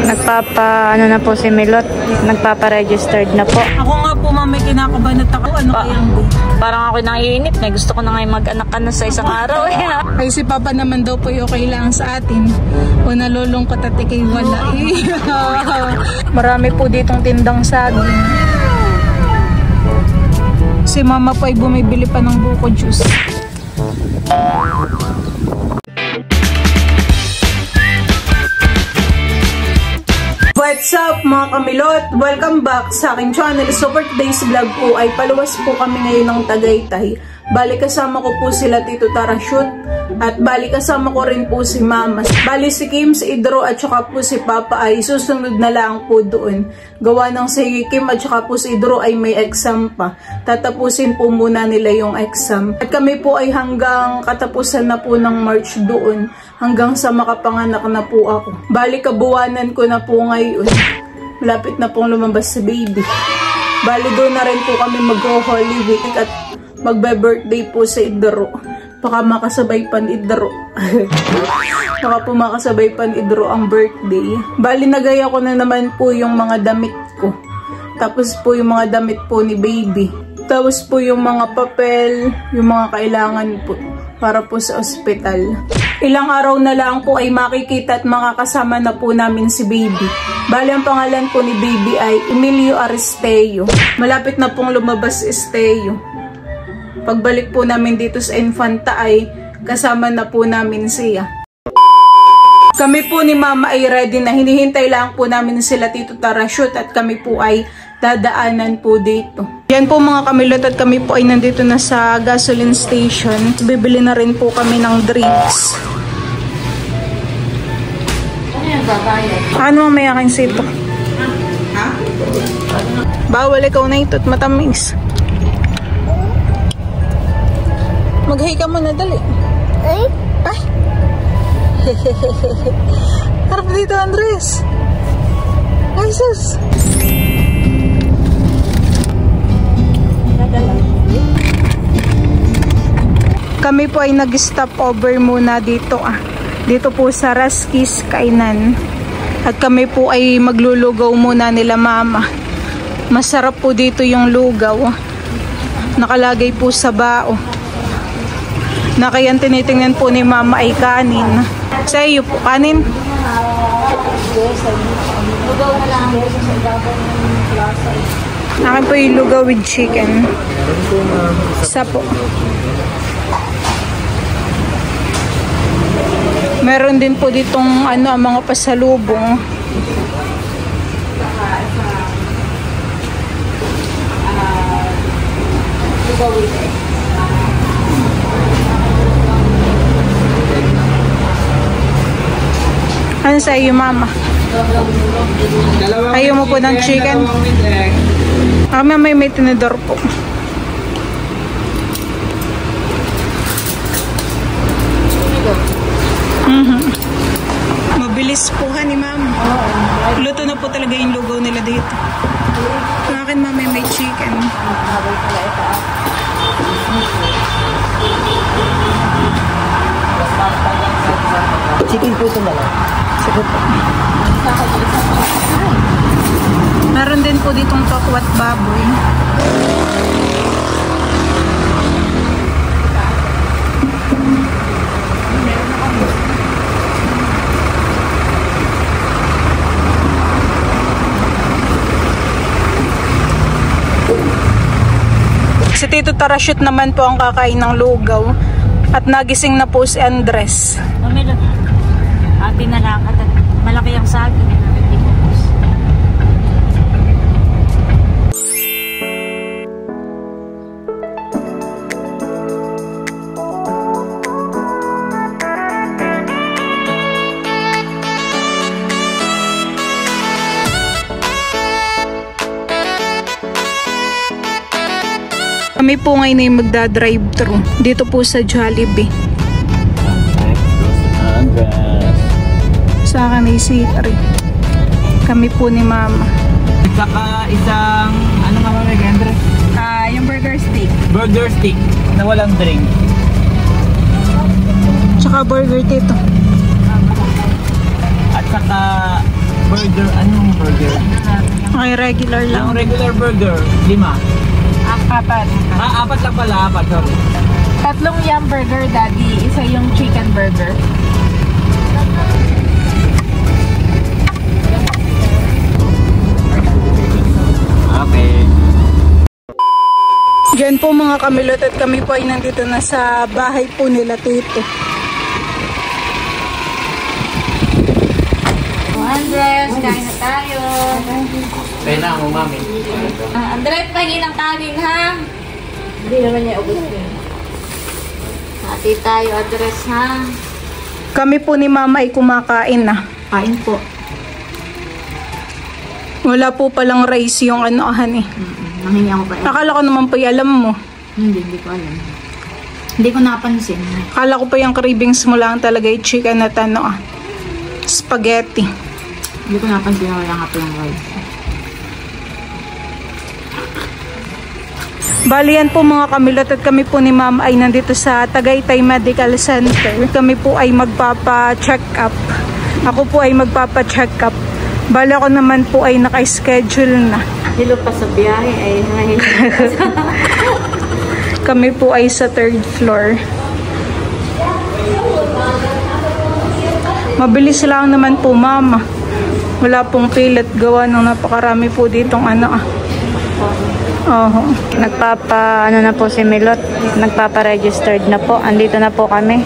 Ano na po si Milot, nagpapa-registered na po. Ako nga po, ma'am, may kinakabanat ako. Ano kayang day? Parang ako naiinip na. Gusto ko na ngayon mag-anak ka na sa isang araw. Ay, si Papa naman daw po yung kailangan sa atin. O nalulungkot at ikay wala. Marami po ditong tindang saging. Si Mama po ay bumibili pa ng buko juice. What's up mga kamilot? Welcome back sa aking channel. So for today's vlog po ay paluwas po kami ngayon ng Tagaytay. Bali kasama ko po sila Tito Tarashoot at bali kasama ko rin po si Mama. Bali si Kim, si Idro at saka po si Papa ay susunod na lang po doon. Gawa ng si Kim at saka po si Idro ay may exam pa. Tatapusin po muna nila yung exam. At kami po ay hanggang katapusan na po ng March doon. Hanggang sa makapanganak na po ako. Bali kabuwanan ko na po ngayon. Malapit na pong lumabas si baby. Bali doon na rin po kami mag-Holy Week at magbe-birthday po si Idro. Baka makasabay pa ni Idro. Baka po makasabay pa ni Idro ang birthday. Bali nagaya ko na naman po yung mga damit ko. Tapos po yung mga damit po ni baby. Tapos po yung mga papel, yung mga kailangan po para po sa ospital. Ilang araw na lang po ay makikita at makakasama na po namin si baby. Bali ang pangalan po ni baby ay Emilio Aristeo. Malapit na pong lumabas si Esteo. Pagbalik po namin dito sa Infanta ay kasama na po namin siya. Kami po ni Mama ay ready na. Hinihintay lang po namin sila Tito Tarashoot at kami po ay dadaanan po dito. Yan po mga kamilot at kami po ay nandito na sa gasoline station. Bibili na rin po kami ng drinks. Ano mamaya kang sito? Ha? Bawal ikaw na ito at matamis. Mag-hi ka muna dali. Ay? Ay! Harap dito Andres. Ay sus! Kami po ay nag-stop over muna dito dito po sa Raskis Kainan. At kami po ay maglulugaw muna nila Mama. Masarap po dito yung lugaw. Nakalagay po sa bao. Na kaya tinitingnan po ni Mama ay kanin. Sa iyo po kanin? Lugaw na lang. Akin po yung lugaw with chicken. Isa po. Meron din po ditong mga pasalubong. Ano sa iyo, Mama? Ayaw mo po ng chicken? Kami may tinidor po. Mabilis po ni Ma'am. Luto na po talaga yung lugaw nila dito. Sa akin Ma'am may chicken. Chicken po ito na lang. Sige po. Meron din po ditong tokwat baboy. Si Tito Tarashoot naman po ang kakain ng lugaw. At nagising na po si Andres. Mamilot. Atin na lang. At malaki ang saging. Kami po ngayon ay magda-drive-thru dito po sa Jollibee. Sa akin ay C3. Kami po ni Mama. Saka isang, ano nga mga Andre? Yung burger steak. Burger steak na walang drink. Tsaka burger tito. At saka burger, anong burger? Okay, regular lang. Yung regular burger, 5. Apat. Apat lang pala, sorry. Tatlong yum burger, daddy. Isa yung chicken burger. Okay. Diyan po mga kamilot at kami po ay nandito na sa bahay po nila Tito. Andres, kain na tayo. Kaya na mo, mami. Andres, pahingin ng kanin, ha? Hindi naman niya ubos yun. Hati tayo, Andres, ha? Kami po ni Mama ay kumakain na. Kain po. Wala po palang rice yung anohan eh. Nanghingi ako pa. Akala ko naman po alam mo. Hindi ko alam. Hindi ko napansin. Akala ko pa yung cravings mo lang talaga yung chicken at spaghetti. Hindi ko napansin na wala nga palang rice. Bali yan po mga kamilot at kami po ni Ma'am ay nandito sa Tagaytay Medical Center. Kami po ay magpapa-check up. Ako po ay magpapa-check up. Bali ako naman po ay naka-schedule na. Hilo pa sa biyahe, ay nahihilo. Kami po ay sa 3rd floor. Mabilis lang naman po Mama. Wala pong pilit gawa ng napakarami po ditong Na po si Milot. Nagpapa-registered na po. Andito na po kami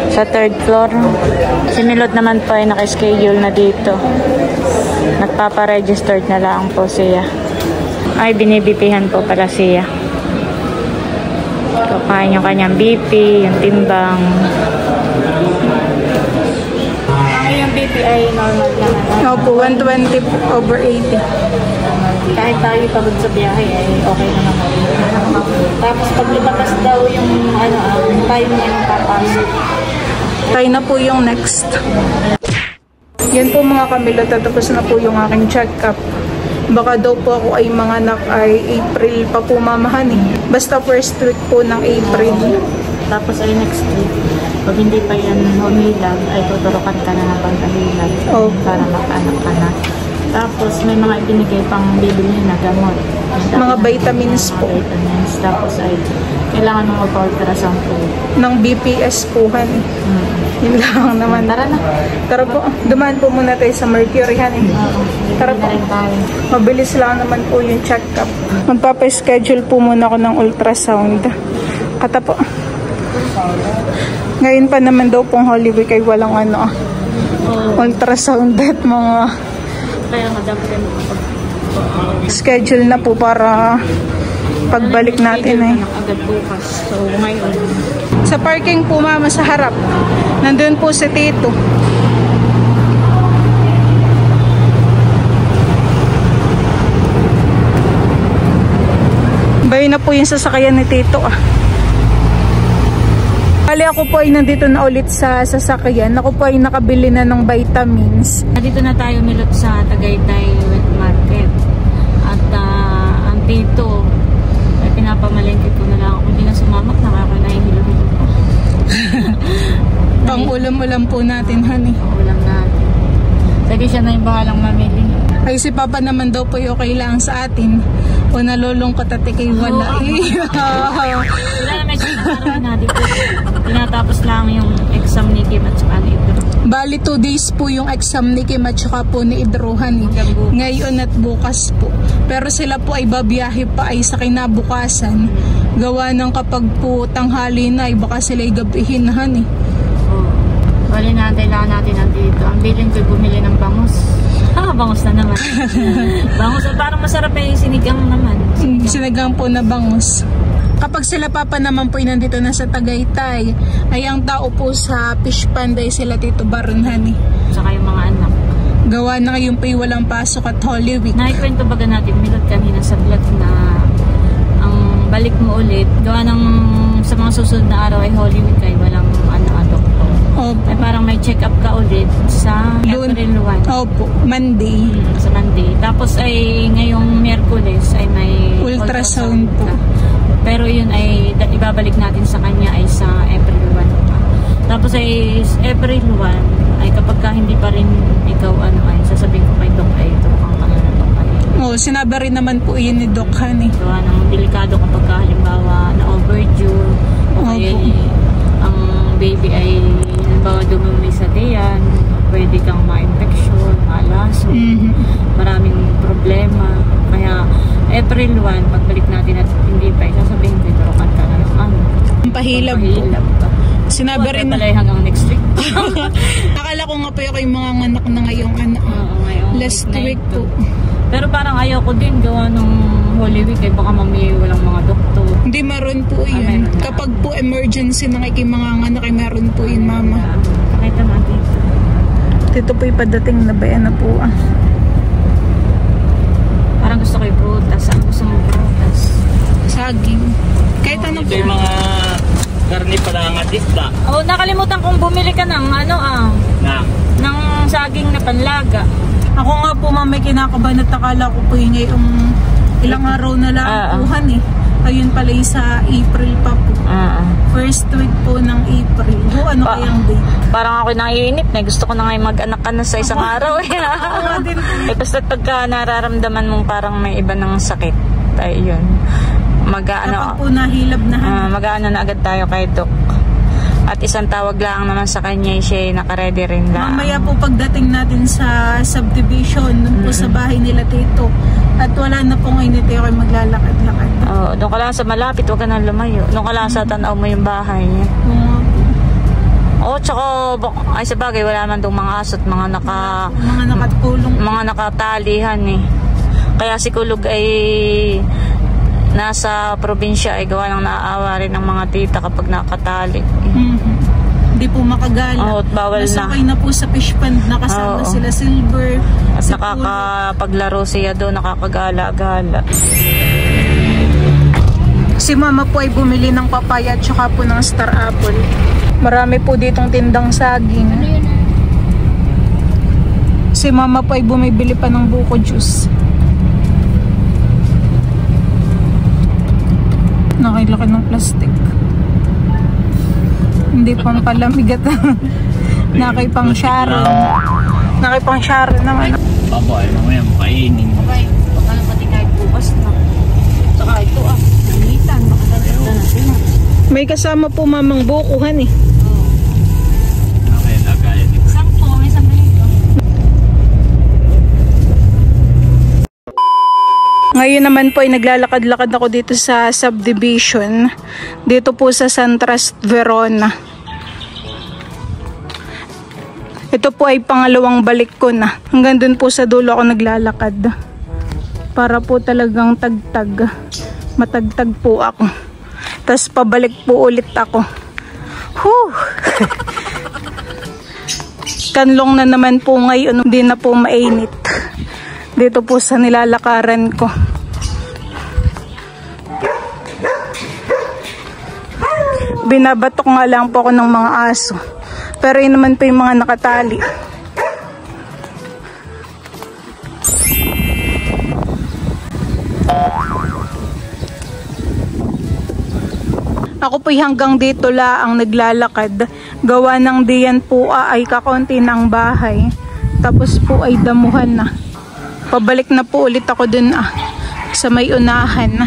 sa 3rd floor. Si Milot naman po ay naka-schedule na dito. Nagpapa-registered na lang po siya. Ay, binibipihan po pala siya. Kukain yung kanyang BP, yung timbang. Yung BP ay normal naman. Opo, 120/80. Kahit tayo pagod sa biyahe ay okay na naman. Tapos pag lumabas daw yung tayo na yung papasok. Tayo na po yung next. Yan po mga kamilot, tapos na po yung aking check-up. Baka daw po ako ay manganak ay April pa po mamahan eh. Basta first week po ng April. Tapos ay next week, pag hindi pa yan humilag, ay tuturukan ka na ng pagkahilag para makaanak ka na. Tapos may mga ibinigay pang bibili na gamot. Mga vitamins po. Vitamins. Tapos ay kailangan mo magpa-ultrasound po. Ng BPS po han eh. Yun lang naman. Tara na. Tara po. Dumaan po muna tayo sa Mercury han eh. Tara po. Mabilis lang naman po yung check-up. Magpapa-schedule po muna ako ng ultrasound. Kata po. Ngayon pa naman daw pong Holy Week ay walang ultrasound at mga Kaya madam rin schedule na po para pagbalik natin eh. agad bukas. So ngayon, Sa parking po Mama sa harap. Nandun po si Tito. Bayo na po yung sasakyan ni Tito Bali ako po ay nandito na ulit sa sasakyan. Ako po ay nakabili na ng vitamins. Nandito na tayo Milot sa Tagaytay Wet Market. At ang Tito, ay pinapamalengke ko na lang ako. Hindi na sumamak, nahihilo-hilo ko. Pang ulam-ulam po natin, honey. Ulam natin. Sige siya na yung bahalang mamili. Ay si Papa naman daw po yung kailangan sa atin. O nalulungkot at ikay wala. Wala na may sinakaroon na dito. Tinatapos lang yung exam ni Kim at saka ni Idro. Bali 2 days po yung exam ni Kim at saka po ni Idrohan ngayon at bukas po. Pero sila po ay babiyahe pa ay sa kinabukasan. Gawa ng kapag po tanghali na ay baka sila ay gabihin na Bali na, kailangan natin nandito. Ang bilin ko'y bumili ng bangus. Bangus na naman. Bangus, parang masarap yung sinigang naman. Sinigang po na bangus. Kapag sila Papa naman po ay nandito na sa Tagaytay, ay ang tao po sa Fish Panda ay sila Tito Baron, honey. Saka yung mga anak. Gawa na ngayon po ay walang pasok at Holy Week. Naikwento baga natin, Milot, kanina sa vlog na ang balik mo ulit, gawa ng sa mga susunod na araw ay Holy Week ay walang doktor. Ay parang may check-up ka ulit sa April 1. Opo, Monday. Sa Monday. Tapos ay ngayong Miyerkules ay may ultrasound po. Pero yun ay ibabalik natin sa kanya ay sa April 1 pa. Tapos ay April 1 ay kapag ka hindi pa rin ikaw ay sasabihin ko kay Oh, sinabi rin naman po yun ni Doc Han eh. Gawa ng delikado kapag halimbawa na overdue o kaya ang baby ay halimbawa dumumi sa tiyan, pwede kang ma-infection, malaso, maraming problema. Kaya April 1, pagbalik natin at hindi pa, sasabihin ko ito, kanta na ng ano. Pahilab po. Sinabi rin na hanggang next week. akala ko nga po yung mga anak na ngayong anak. Last week po. Pero parang ayaw ko din gawa ng Holy Week ay baka mamaya walang mga doktor. Hindi, meron po yun. Kapag po emergency na kay mga anak ay meron po yun, mama. Pakita mo dito. Dito po ipadating na bayan na po ah. Parang gusto ko yung prutas. Ang gusto mo prutas? Saging. Kahit ano po. Yung mga karni pala nga isda. Oh, nakalimutan kong bumili ka ng ng saging na panlaga. Ako nga po, ma'am, may kinakabahan at akala ko po yung ngayong ilang araw na lang puhan eh. Ayun pala yung sa April pa po. First week po ng April. Ano kayang date? Parang ako naiinip na. Gusto ko na ngayon mag-anak ka na sa isang araw. Basta pagka nararamdaman mong parang may iba ng sakit. Tayo yun. Kapag po nahilab na mag-aano na agad tayo kay Doc. At isang tawag lang naman sa kanya, siya nakaredy rin lang. Mamaya po pagdating natin sa subdivision, dun po sa bahay nila Tito. At wala na po ngayon dito kayo maglalakad-lakad. Oo, doon ka lang sa malapit, huwag ka na lumayo. Doon ka lang sa tanaw mo yung bahay. Oo, tsaka, ay sa bagay, wala man doon mga asot, mga nakatulong. Mga nakatalihan eh. Kaya si Kulog ay nasa probinsya ay gawa ng naaawa rin ng mga tita kapag nakatali. Hindi po makagala. Bawal na. Nasakay na po sa fish pond, nakasama sila Silver. At nakakapaglaro siya doon, nakakagala-gala. Si mama po ay bumili ng papaya at saka po ng star apple. Marami po ditong tindang saging. Si mama po ay bumibili pa ng buko juice. Nakilaki ng plastic. Hindi pang palamig at nakipang Sharon. Nakipang Sharon naman. Baba, ay mamaya makainin. Okay, baka na pati kahit bukas na. Saka ito nanitan, baka nalitan natin. May kasama po mamang bukuhan eh. Okay, lagay. May isang dito. Ngayon naman po ay naglalakad-lakad ako dito sa subdivision. Dito po sa Santras, Verona. Ito po ay pangalawang balik ko na. Hanggang dun po sa dulo ako naglalakad. Para po talagang tagtag. Matagtag po ako. Tapos pabalik po ulit ako. Whew! Kanlong na naman po ngayon. Hindi na po mainit. Dito po sa nilalakaran ko. Binabatok nga lang po ako ng mga aso. Pero yun naman po yung mga nakatali. Ako po'y hanggang dito laang naglalakad. Gawa ng diyan po ay kakonti ng bahay. Tapos po ay damuhan na. Pabalik na po ulit ako dun sa may unahan.